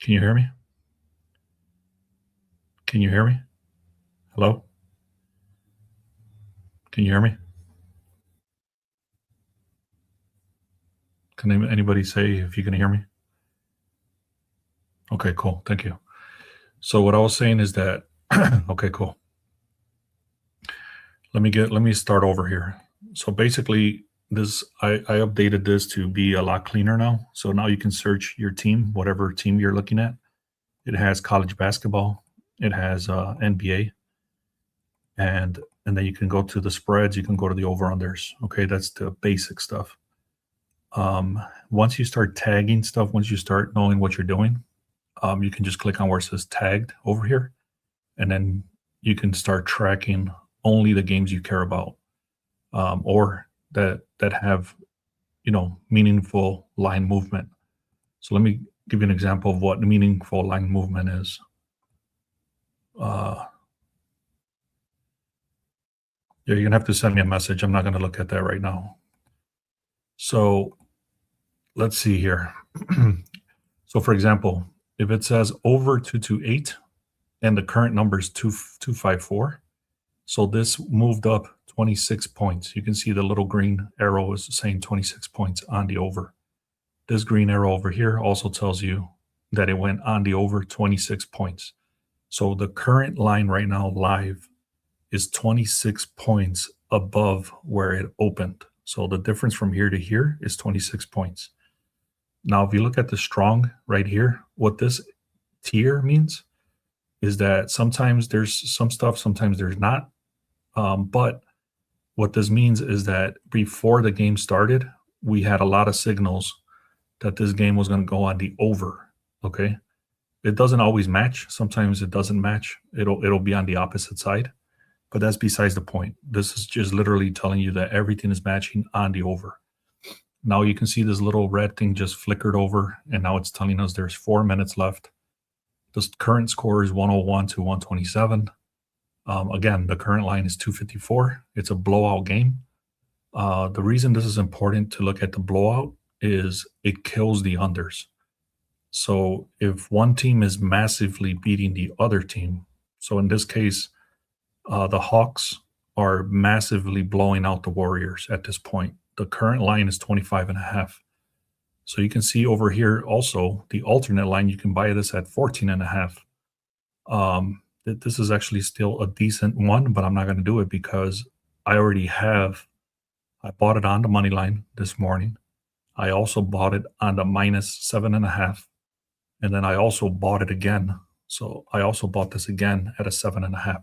Can you hear me? Can you hear me? Hello? Can you hear me? Can anybody say if you can hear me? Okay, cool. Thank you. So what I was saying is that okay, cool. Let me start over here. So basically this I updated this to be a lot cleaner now. So now you can search your team, whatever team you're looking at. It has college basketball, it has NBA, and then you can go to the spreads, you can go to the over-unders. Okay, that's the basic stuff. Once you start tagging stuff, once you start knowing what you're doing, you can just click on where it says tagged over here, and then you can start tracking only the games you care about, or that have meaningful line movement. So let me give you an example of what meaningful line movement is. Yeah, you're gonna have to send me a message. I'm not gonna look at that right now. So let's see here. So for example, if it says over 228 and the current number is 2254, so this moved up 26 points. You can see the little green arrow is saying 26 points on the over. This green arrow over here also tells you that it went on the over 26 points. So the current line right now live is 26 points above where it opened. So the difference from here to here is 26 points. Now, if you look at the strong right here, what this tier means is that sometimes there's some stuff, sometimes there's not. But what this means is that before the game started, we had a lot of signals that this game was going to go on the over. Okay, it doesn't always match. Sometimes it doesn't match. It'll be on the opposite side, but that's besides the point. This is just literally telling you that everything is matching on the over. Now you can see this little red thing just flickered over, and now it's telling us there's 4 minutes left. The current score is 101 to 127. Again, the current line is 254. It's a blowout game. The reason this is important to look at the blowout is it kills the unders. So if one team is massively beating the other team, so in this case, the Hawks are massively blowing out the Warriors at this point. The current line is 25.5. So you can see over here also the alternate line, you can buy this at 14.5. This is actually still a decent one, but I'm not going to do it because I bought it on the money line this morning. I also bought it on the -7.5. And then I also bought it again. So I also bought this again at a 7.5.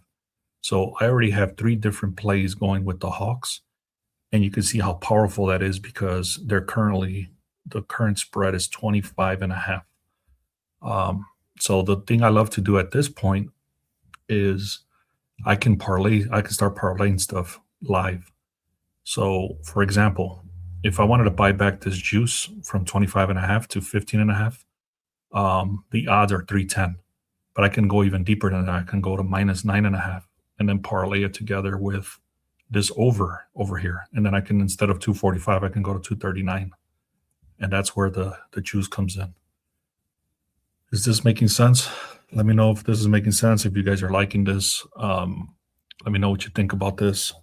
So I already have 3 different plays going with the Hawks. And you can see how powerful that is because the current spread is 25.5. So the thing I love to do at this point is I can start parlaying stuff live. So for example, if I wanted to buy back this juice from 25.5 to 15.5, the odds are 310. But I can go even deeper than that. I can go to -9.5 and then parlay it together with this over here. And then I can, instead of 245, I can go to 239. And that's where the juice comes in. Is this making sense? Let me know if this is making sense. If you guys are liking this, let me know what you think about this.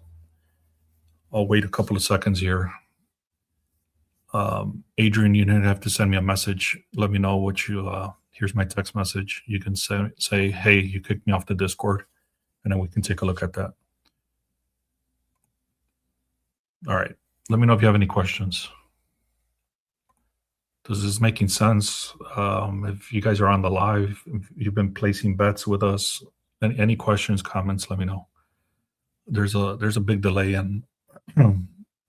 I'll wait a couple of seconds here. Adrian, you didn't have to send me a message. Let me know what you, here's my text message. You can say, hey, you kicked me off the Discord, and then we can take a look at that. All right. Let me know if you have any questions. This is making sense. If you guys are on the live, if you've been placing bets with us, any questions, comments, let me know. There's a big delay in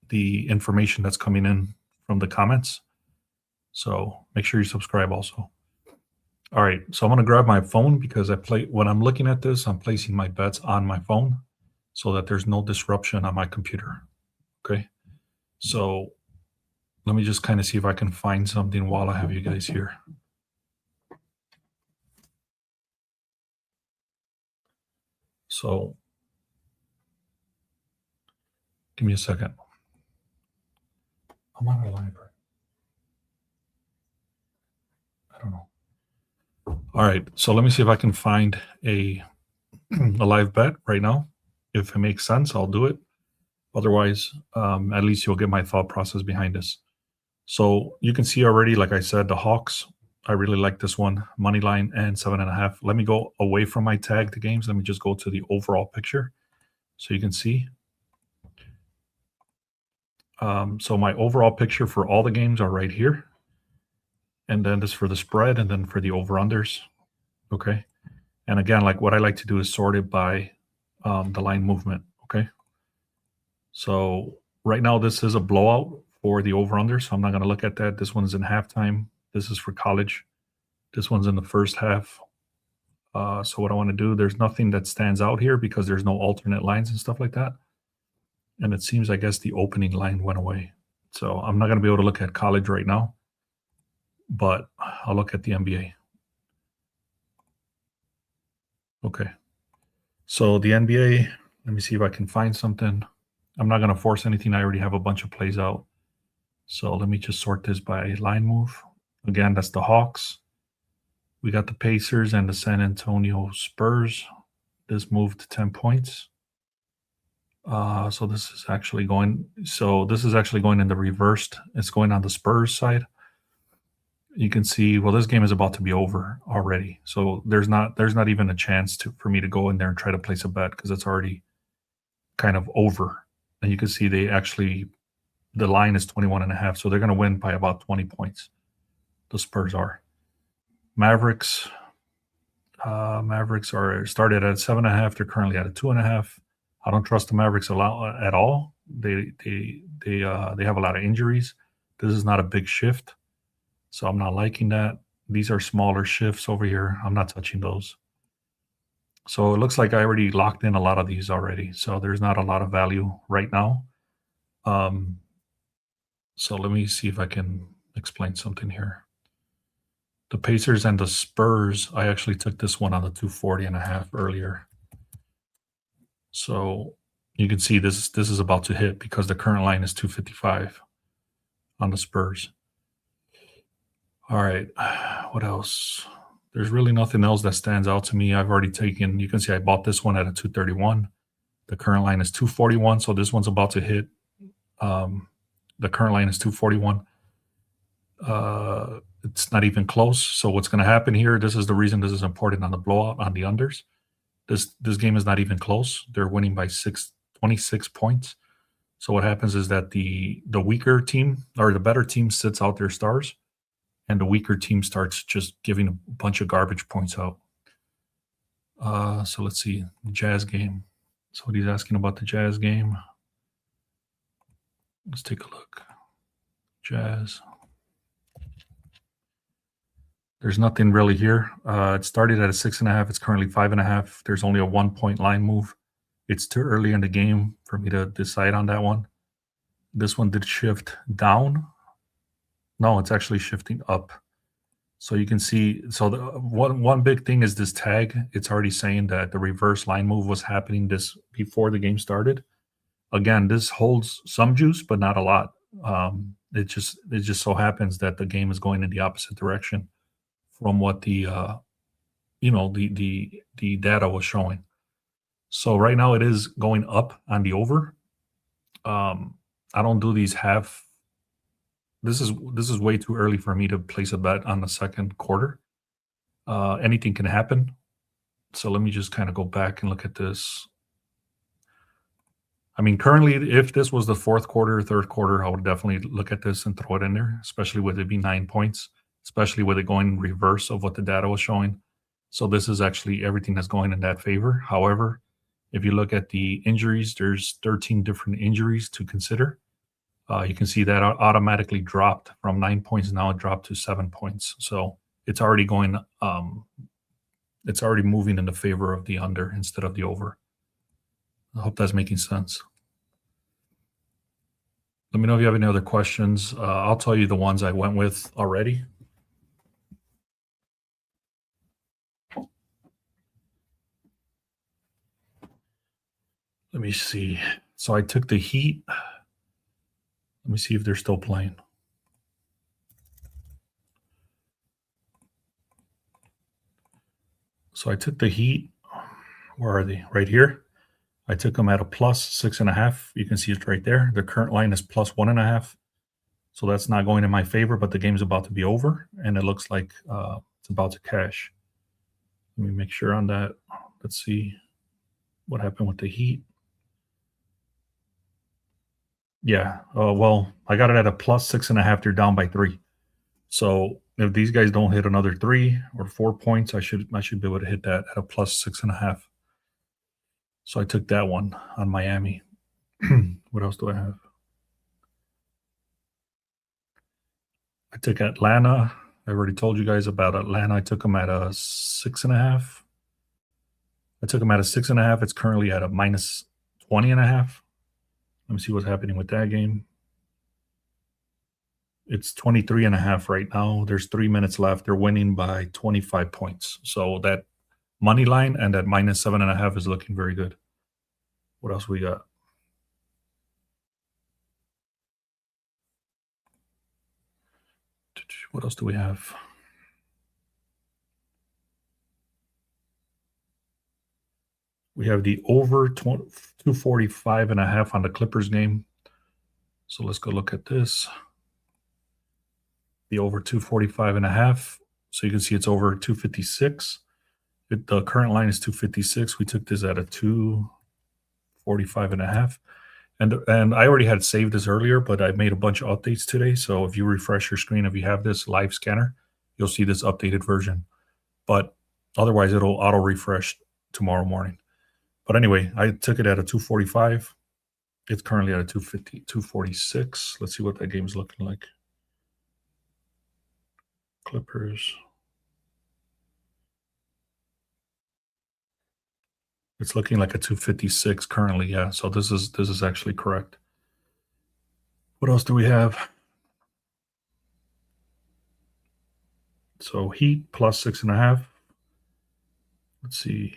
the information that's coming in from the comments. So make sure you subscribe also. All right, so I'm gonna grab my phone because when I'm looking at this, I'm placing my bets on my phone so that there's no disruption on my computer. Okay, so let me just kind of see if I can find something while I have you guys here. So give me a second. I'm on a library. I don't know. All right, so let me see if I can find a live bet right now. If it makes sense, I'll do it. Otherwise, at least you'll get my thought process behind this. So you can see already, like I said, the Hawks. I really like this one, money line and 7.5. Let me go away from my tagged games. Let me just go to the overall picture, so you can see. So my overall picture for all the games are right here, and then this for the spread, and then for the over-unders. Okay, and again, like what I like to do is sort it by the line movement. Okay, so right now this is a blowout for the over-under, so I'm not going to look at that. This one's in halftime. This is for college. This one's in the first half. So what I want to do, there's nothing that stands out here because there's no alternate lines and stuff like that. And it seems, I guess, the opening line went away. So I'm not going to be able to look at college right now, but I'll look at the NBA. Okay. So the NBA, let me see if I can find something. I'm not going to force anything. I already have a bunch of plays out. So let me just sort this by line move. Again, that's the Hawks. We got the Pacers and the San Antonio Spurs. This moved to 10 points. So this is actually going in the reversed. It's going on the Spurs side. You can see, well, this game is about to be over already. So there's not even a chance for me to go in there and try to place a bet because it's already kind of over. And you can see the line is 21.5. So they're going to win by about 20 points. The Spurs are. Mavericks are started at 7.5. They're currently at a 2.5. I don't trust the Mavericks at all. They have a lot of injuries. This is not a big shift, so I'm not liking that. These are smaller shifts over here. I'm not touching those. So it looks like I already locked in a lot of these already. So there's not a lot of value right now. So let me see if I can explain something here. The Pacers and the Spurs, I actually took this one on the 240.5 earlier. So you can see this is about to hit because the current line is 255 on the Spurs. All right, what else? There's really nothing else that stands out to me. I've already taken, you can see I bought this one at a 231. The current line is 241, so this one's about to hit. The current line is 241. It's not even close. So what's going to happen here, this is the reason this is important on the blowout on the unders. This game is not even close. They're winning by 26 points. So what happens is that the weaker team or the better team sits out their stars, and the weaker team starts just giving a bunch of garbage points out. So let's see, Jazz game. So what he's asking about the Jazz game. Let's take a look. Jazz. There's nothing really here. It started at a 6.5. It's currently 5.5. There's only a 1 point line move. It's too early in the game for me to decide on that one. This one did shift down. No, it's actually shifting up. So you can see, so the one big thing is this tag. It's already saying that the reverse line move was happening this before the game started. Again, this holds some juice, but not a lot. It just so happens that the game is going in the opposite direction from what the data was showing. So right now it is going up on the over. I don't do these half. This is way too early for me to place a bet on the second quarter. Anything can happen. So let me just kind of go back and look at this. I mean, currently, if this was the fourth quarter, third quarter, I would definitely look at this and throw it in there, especially with it being 9 points, especially with it going reverse of what the data was showing. So this is actually everything that's going in that favor. However, if you look at the injuries, there's 13 different injuries to consider. You can see that automatically dropped from 9 points. Now it dropped to 7 points. So it's already going, it's already moving in the favor of the under instead of the over. I hope that's making sense. Let me know if you have any other questions. I'll tell you the ones I went with already. Let me see. So I took the Heat. Let me see if they're still playing. So I took the Heat. Where are they? Right here. I took them at a plus 6.5. You can see it right there. The current line is plus 1.5. So that's not going in my favor, but the game's about to be over, and it looks like it's about to cash. Let me make sure on that. Let's see what happened with the Heat. Yeah. Well, I got it at a plus 6.5. They're down by 3. So if these guys don't hit another 3 or 4 points, I should be able to hit that at a plus 6.5. So I took that one on Miami. What else do I have? I took Atlanta. I already told you guys about Atlanta. I took them at a 6.5. I took them at a 6.5. It's currently at a minus 20.5. Let me see what's happening with that game. It's 23.5 right now. There's 3 minutes left. They're winning by 25 points. So that money line and that minus 7.5 is looking very good. What else we got? What else do we have? We have the over 245.5 on the Clippers game. So let's go look at this. The over 245.5. So you can see it's over 256. The current line is 256. We took this at a 245.5. And I already had saved this earlier, but I made a bunch of updates today. So if you refresh your screen, if you have this live scanner, you'll see this updated version. But otherwise, it'll auto refresh tomorrow morning. But anyway, I took it at a 245. It's currently at a 250, 246. Let's see what that game's looking like. Clippers. It's looking like a 256 currently, yeah. So this is actually correct. What else do we have? So Heat plus 6.5. Let's see.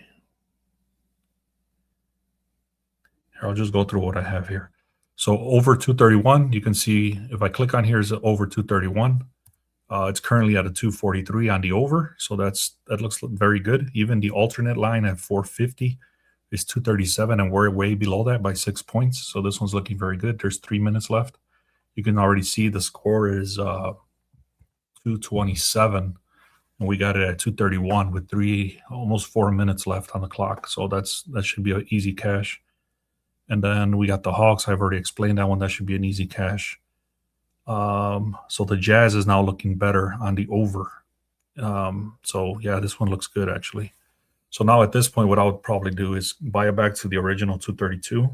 Here, I'll just go through what I have here. So over 231, you can see if I click on here is over 231. It's currently at a 243 on the over, so that looks very good. Even the alternate line at 450 is 237, and we're way below that by 6 points. So this one's looking very good. There's 3 minutes left. You can already see the score is 227, and we got it at 231 with almost 4 minutes left on the clock. So that should be an easy cash. And then we got the Hawks. I've already explained that one. That should be an easy cash. So the Jazz is now looking better on the over. So yeah, this one looks good actually. So now at this point, what I would probably do is buy it back to the original 232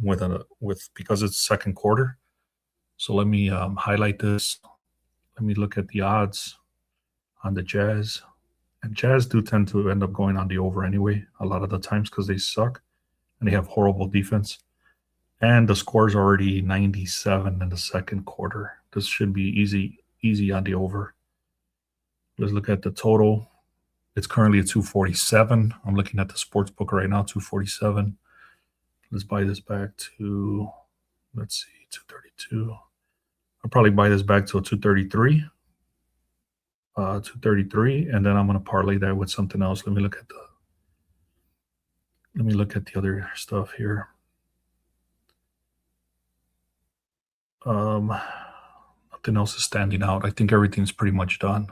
because it's second quarter. So let me highlight this. Let me look at the odds on the Jazz. And Jazz do tend to end up going on the over anyway, a lot of the times because they suck and they have horrible defense. And the score's already 97 in the second quarter. This should be easy on the over. Let's look at the total. It's currently at 247. I'm looking at the sports book right now, 247. Let's buy this back to, let's see, 232. I'll probably buy this back to a 233. 233, and then I'm going to parlay that with something else. Let me look at the other stuff here. Nothing else is standing out. I think everything's pretty much done.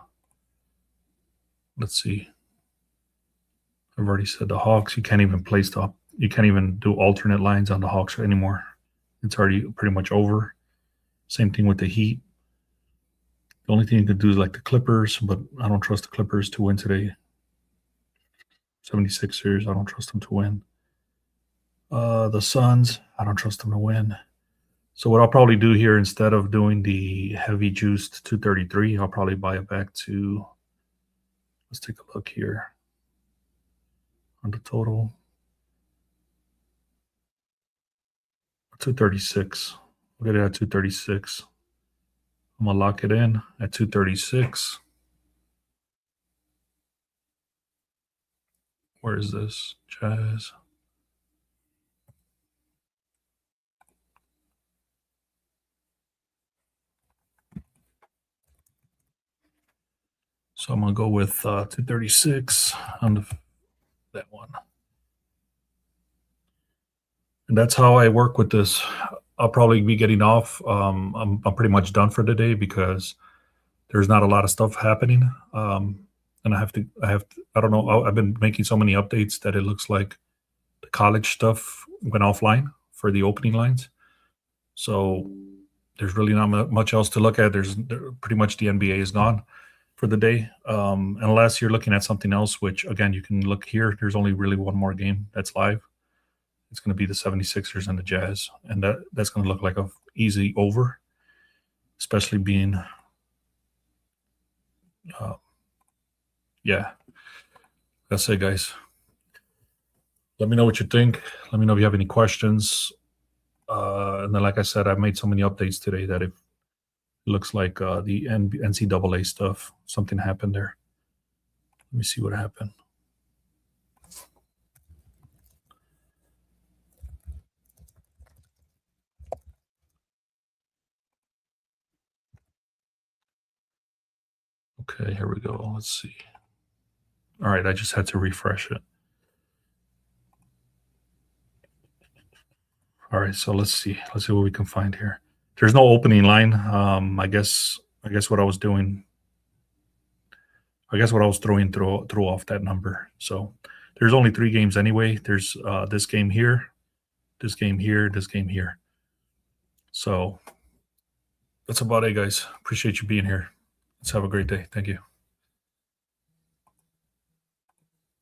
Let's see. I've already said the Hawks. You can't even you can't even do alternate lines on the Hawks anymore. It's already pretty much over. Same thing with the Heat. The only thing you could do is like the Clippers, but I don't trust the Clippers to win today. 76ers, I don't trust them to win. The Suns, I don't trust them to win. So what I'll probably do here, instead of doing the heavy juiced 233, I'll probably buy it back to, let's take a look here on the total. 236. We'll get it at 236. I'm going to lock it in at 236. Where is this? Jazz. So I'm going to go with 236 on that one. And that's how I work with this. I'll probably be getting off. I'm pretty much done for the day because there's not a lot of stuff happening. And I don't know. I've been making so many updates that it looks like the college stuff went offline for the opening lines. So there's really not much else to look at. Pretty much the NBA is gone for the day, unless you're looking at something else, which again, you can look here. There's only really one more game that's live. It's going to be the 76ers and the Jazz, and that's going to look like a easy over, especially being, yeah. That's it, guys. Let me know what you think. Let me know if you have any questions. And then, like I said, I've made so many updates today that it looks like the NCAA stuff, something happened there. Let me see what happened. Okay, here we go. Let's see. All right, I just had to refresh it. All right, so let's see. Let's see what we can find here. There's no opening line. I guess what I was doing. I guess what I was throwing threw off that number. So there's only 3 games anyway. There's this game here, this game here, this game here. So that's about it, guys. Appreciate you being here. Let's have a great day. Thank you.